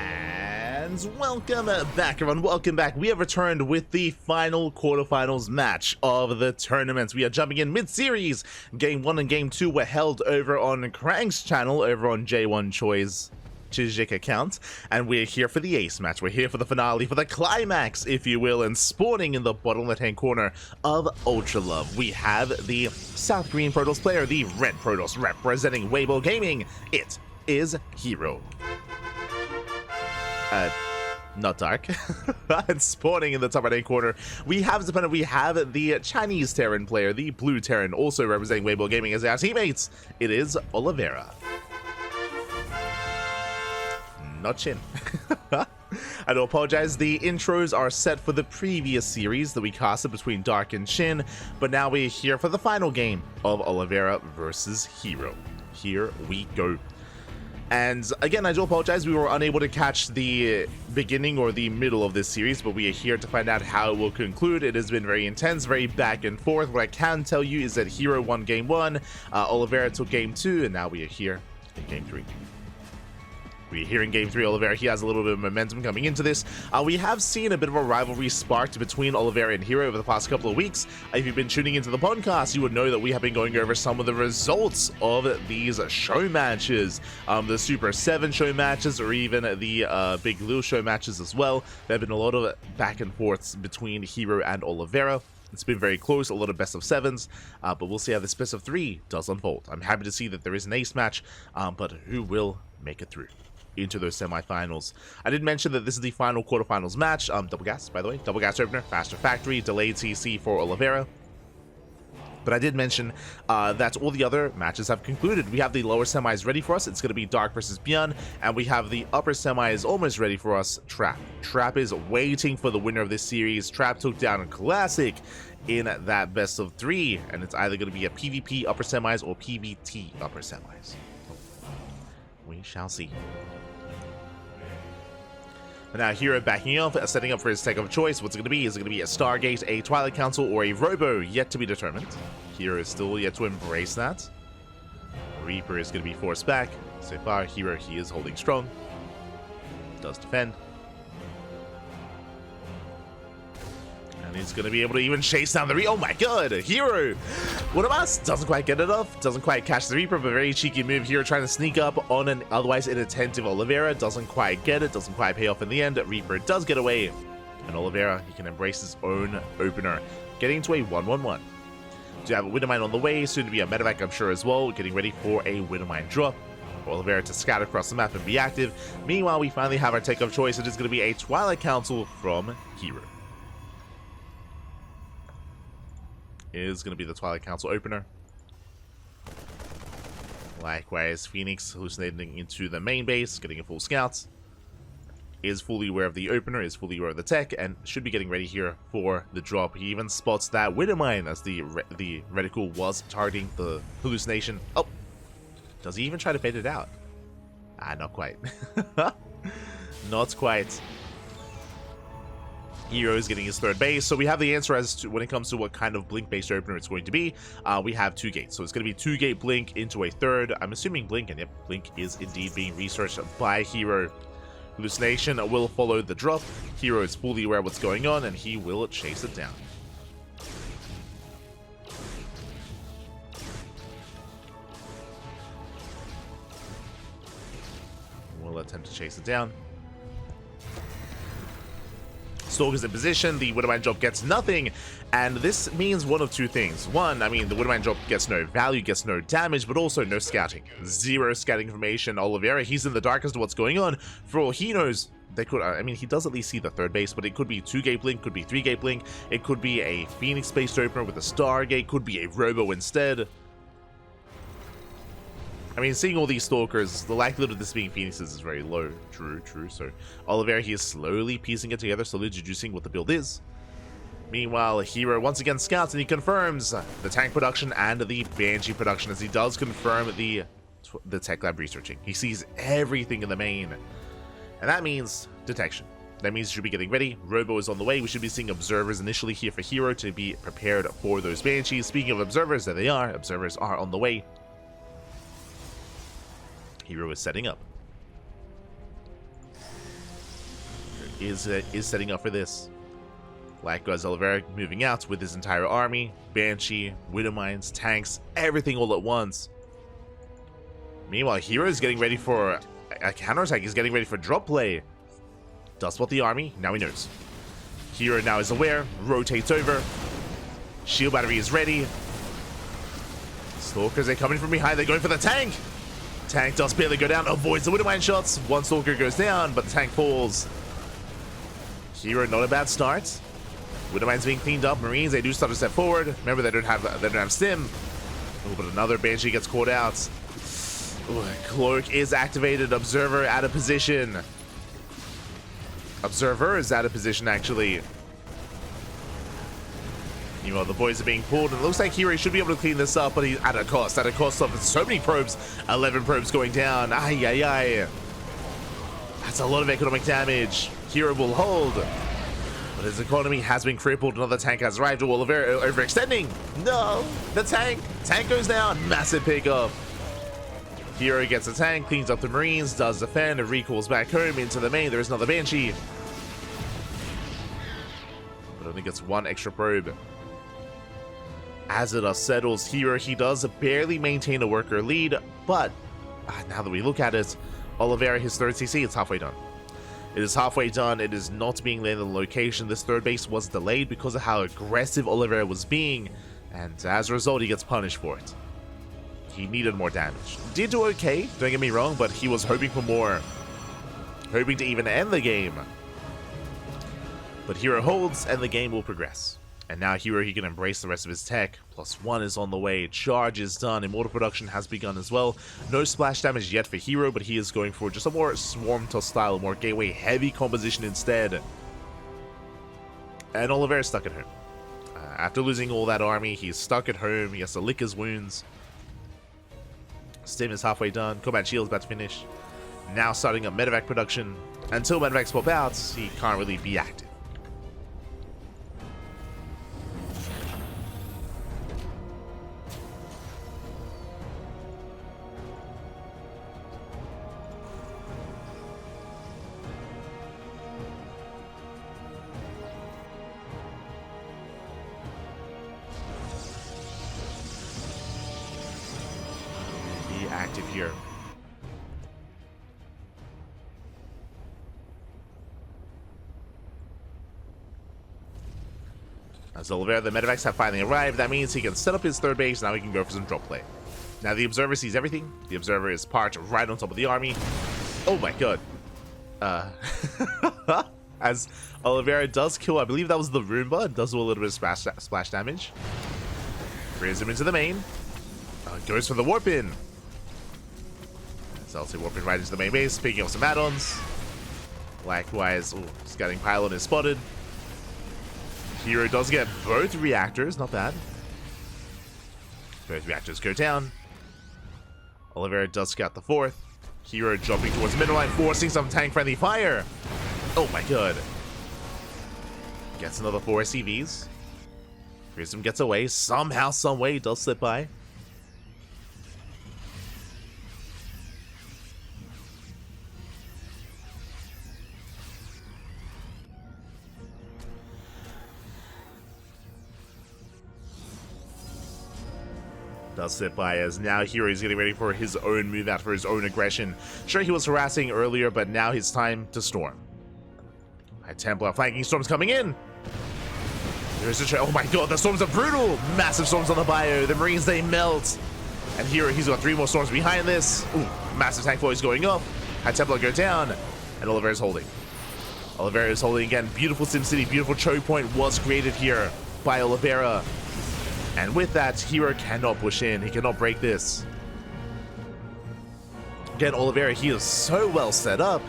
And welcome back, everyone. Welcome back. We have returned with the final quarterfinals match of the tournament. We are jumping in mid-series. Game 1 and Game 2 were held over on Crank's channel, over on J1 Choi's Chijik account. And we're here for the ace match. We're here for the finale, for the climax, if you will. And spawning in the bottom left-hand corner of Ultra Love, we have the South Green Protoss player, the Red Protoss representing Weibo Gaming. It is herO. Not dark. And spawning in the top right-hand corner, we have the Chinese Terran player, the Blue Terran, also representing Weibo Gaming as our teammates. It is Oliveira. Not Chin. I do apologize, the intros are set for the previous series that we casted between Dark and Chin, but now we're here for the final game of Oliveira versus herO. Here we go. And again, I do apologize, we were unable to catch the beginning or the middle of this series, but we are here to find out how it will conclude. It has been very intense, very back and forth. What I can tell you is that herO won Game 1, Oliveira took Game 2, and now we are here in Game 3. We're here in Game 3, Oliveira. He has a little bit of momentum coming into this. We have seen a bit of a rivalry sparked between Oliveira and herO over the past couple of weeks. If you've been tuning into the podcast, you would know that we have been going over some of the results of these show matches. The Super 7 show matches, or even the Big Lil show matches as well. There have been a lot of back and forths between herO and Oliveira. It's been very close, a lot of best of 7s, but we'll see how this best of 3 does unfold. I'm happy to see that there is an ace match, but who will make it through into those semifinals? I did mention that this is the final quarterfinals match. Double gas, by the way. Double gas opener, faster factory, delayed CC for Oliveira. But I did mention that all the other matches have concluded. We have the lower semis ready for us. It's going to be Dark versus Bjorn, and we have the upper semis almost ready for us. Trap. Trap is waiting for the winner of this series. Trap took down a Classic in that best of 3, and it's either going to be a PvP upper semis or PvT upper semis. We shall see. But now herO backing up, setting up for his tech of choice. What's it going to be? Is it going to be a Stargate, a Twilight Council, or a Robo? Yet to be determined. herO is still yet to embrace that. Reaper is going to be forced back. So far, herO, he is holding strong. Does defend. And he's going to be able to even chase down the Reaper. Oh my god, herO! What of us? Doesn't quite get it off. Doesn't quite catch the Reaper, but a very cheeky move here, trying to sneak up on an otherwise inattentive Oliveira. Doesn't quite get it. Doesn't quite pay off in the end. Reaper does get away. And Oliveira, he can embrace his own opener. Getting to a 1-1-1. To have a Widowmine on the way. Soon to be a Medevac, I'm sure, as well. Getting ready for a Widowmine drop. For Oliveira to scatter across the map and be active. Meanwhile, we finally have our tech of choice. It is going to be a Twilight Council from herO. Is going to be the Twilight Council opener. Likewise, Phoenix hallucinating into the main base, getting a full scout. Is fully aware of the opener, is fully aware of the tech, and should be getting ready here for the drop. He even spots that Widowmine as the reticle was targeting the hallucination. Oh! Does he even try to fade it out? Ah, not quite. Not quite. herO is getting his third base, so we have the answer as to when it comes to what kind of blink-based opener it's going to be. We have 2 gates, so it's going to be 2-gate blink into a third. I'm assuming blink, and yep, blink is indeed being researched by herO. Hallucination will follow the drop. herO is fully aware of what's going on, and he will chase it down. We'll attempt to chase it down. Stalker's in position, the Widowmine drop gets nothing, and this means one of two things. One, I mean, the Widowmine drop gets no value, gets no damage, but also no scouting. 0 scouting information. Oliveira, he's in the dark as to what's going on. For all he knows, they could, I mean, he does at least see the third base, but it could be 2-gate blink, could be 3-gate blink, it could be a Phoenix-based opener with a Stargate, could be a Robo instead. I mean, seeing all these Stalkers, the likelihood of this being Phoenixes is very low. True. So Oliveira, he is slowly piecing it together, slowly deducing what the build is. Meanwhile, herO once again scouts, and he confirms the tank production and the Banshee production, as he does confirm the tech lab researching. He sees everything in the main, and that means detection. That means he should be getting ready. Robo is on the way. We should be seeing observers initially here for herO to be prepared for those Banshees. Speaking of observers, there they are. Observers are on the way. herO is setting up. is setting up for this. Likewise, Oliveira moving out with his entire army, Banshee, Widow Mines, tanks, everything all at once. Meanwhile, herO is getting ready for a counterattack. He's getting ready for drop play. Does spot the army. Now he knows. herO now is aware. Rotates over. Shield battery is ready. Stalkers are coming from behind. They're going for the tank. Tank does barely go down. Avoids the Widow Mine shots. One Stalker goes down, but the tank falls. herO, not a bad start. Widow Mine's being cleaned up. Marines, they do start to step forward. Remember, they don't have stim. Oh, but another Banshee gets caught out. Ooh, Cloak is activated. Observer out of position. Observer is out of position, actually. Meanwhile, the boys are being pulled, and it looks like herO should be able to clean this up, but he's at a cost of so many probes. 11 probes going down. Ay, ay, ay. That's a lot of economic damage. herO will hold. But his economy has been crippled. Another tank has arrived. Oliveira overextending. No! The tank! Tank goes down. Massive pickup. herO gets a tank, cleans up the Marines, does defend, and recalls back home into the main. There is another Banshee. But only gets one extra probe. As it settles, herO, he does barely maintain a worker lead, but now that we look at it, Oliveira, his third CC, it's halfway done. It is halfway done. It is not being landed on location. This third base was delayed because of how aggressive Oliveira was being, and as a result, he gets punished for it. He needed more damage. Did do okay, don't get me wrong, but he was hoping for more. Hoping to even end the game. But herO holds, and the game will progress. And now herO, he can embrace the rest of his tech. +1 is on the way. Charge is done. Immortal production has begun as well. No splash damage yet for herO, but he is going for just a more swarm toss style, more gateway heavy composition instead. And Oliveira's stuck at home. After losing all that army, he's stuck at home. He has to lick his wounds. Stim is halfway done. Combat Shield's about to finish. Now starting up medevac production. Until medevacs pop out, he can't really be active. Active here. As Oliveira, the medevacs have finally arrived. That means he can set up his third base. Now he can go for some drop play. Now the Observer sees everything. The Observer is parked right on top of the army. Oh my god. As Oliveira does kill, I believe that was the Roomba. It does do a little bit of splash damage. Brings him into the main. Goes for the warp in. So I'll say warping right into the main base, picking up some add-ons. Likewise, scouting pylon is spotted. herO does get both reactors, not bad. Both reactors go down. Oliveira does scout the fourth. herO jumping towards the middle line, forcing some tank-friendly fire. Oh my god. Gets another 4 SCVs. Prism gets away. Somehow, someway, does slip by. Does slip by, as now herO is getting ready for his own move out, for his own aggression. Sure, he was harassing earlier, but now it's time to storm. High Templar flanking storms coming in. There's a oh my god, the storms are brutal! Massive storms on the bio. The Marines, they melt. And herO, he's got 3 more storms behind this. Ooh, massive tank voice going up. High Templar go down, and Oliveira's holding. Oliveira is holding again. Beautiful SimCity, beautiful choke point was created here by Oliveira. And with that, herO cannot push in. He cannot break this. Again, Oliveira, he is so well set up.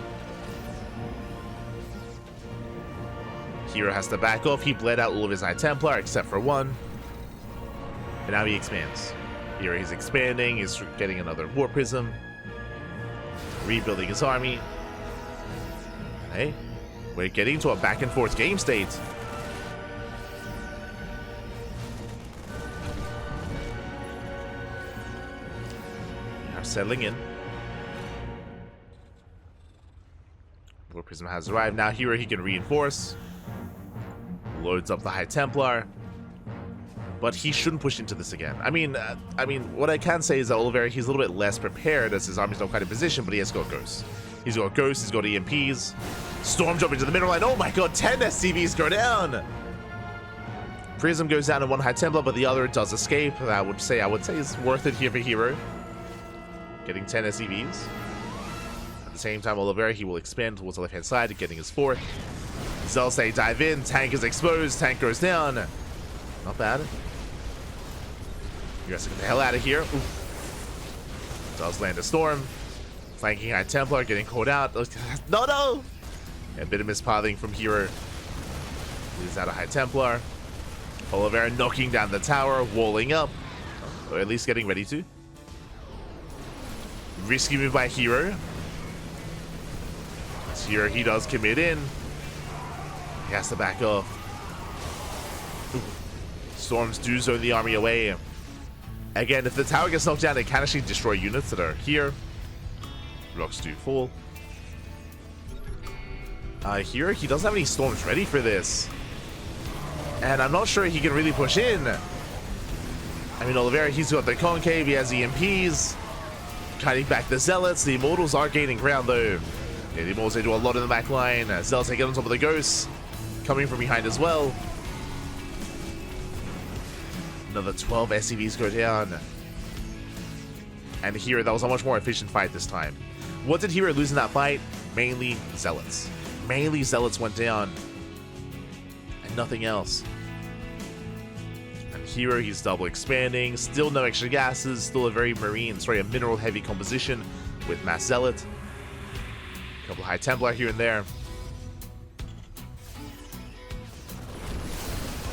herO has to back off. He bled out all of his High Templar except for one. And now he expands. Here he's expanding. He's getting another War Prism. Rebuilding his army. Hey, we're getting to a back and forth game state. Settling in. War Prism has arrived. Now herO, he can reinforce. Loads up the High Templar. But he shouldn't push into this again. I mean, what I can say is that Oliveira, he's a little bit less prepared as his army's not quite in position, but he has got Ghosts. He's got Ghosts, he's got EMPs. Storm jump into the middle line. Oh my god, 10 SCVs go down! Prism goes down to one High Templar, but the other does escape. I would say it's worth it here for herO. Getting 10 SCVs. At the same time, Oliveira, he will expand towards the left-hand side, getting his 4th. Zealots, they dive in. Tank is exposed. Tank goes down. Not bad. You guys get the hell out of here. Oof. Does land a Storm. Flanking High Templar, getting caught out. No! A bit of mispathing from herO. Leaves out a High Templar. Oliveira knocking down the tower, walling up. Or at least getting ready to. Risky move by herO. herO, he does commit in. He has to back off. Ooh. Storms do zone the army away. Again, if the tower gets knocked down, it can actually destroy units that are here. Blocks do fall. herO, he doesn't have any storms ready for this. And I'm not sure he can really push in. I mean, Oliveira, he's got the Concave, he has EMPs. Cutting back the Zealots. The Immortals are gaining ground, though. Yeah, the Immortals, they do a lot in the back line. Zealots, they get on top of the Ghosts. Coming from behind as well. Another 12 SCVs go down. And herO, that was a much more efficient fight this time. What did herO lose in that fight? Mainly Zealots. Mainly Zealots went down. And nothing else. And herO, he's double expanding. Still no extra gases. Still a very a mineral heavy composition with Mass Zealot. A couple of High Templar here and there.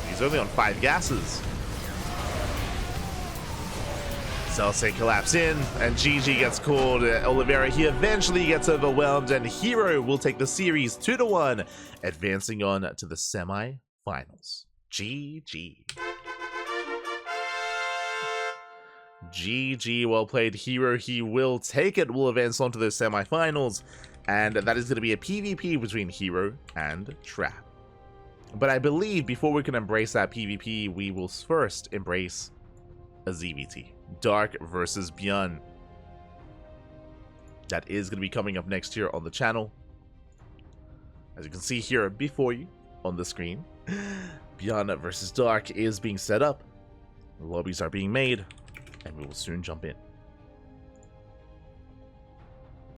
He's only on 5 gases. Zealots, they collapse in, and GG gets called. Oliveira, he eventually gets overwhelmed, and herO will take the series 2-1, advancing on to the semi-finals. GG. GG, well played, herO. He will take it, will advance on to the semi-finals, and that is going to be a PvP between herO and Trap. But I believe before we can embrace that PvP, we will first embrace a ZVT. Dark versus Bjorn. That is going to be coming up next here on the channel. As you can see here before you on the screen, Bjorn versus Dark is being set up. The lobbies are being made, and we will soon jump in.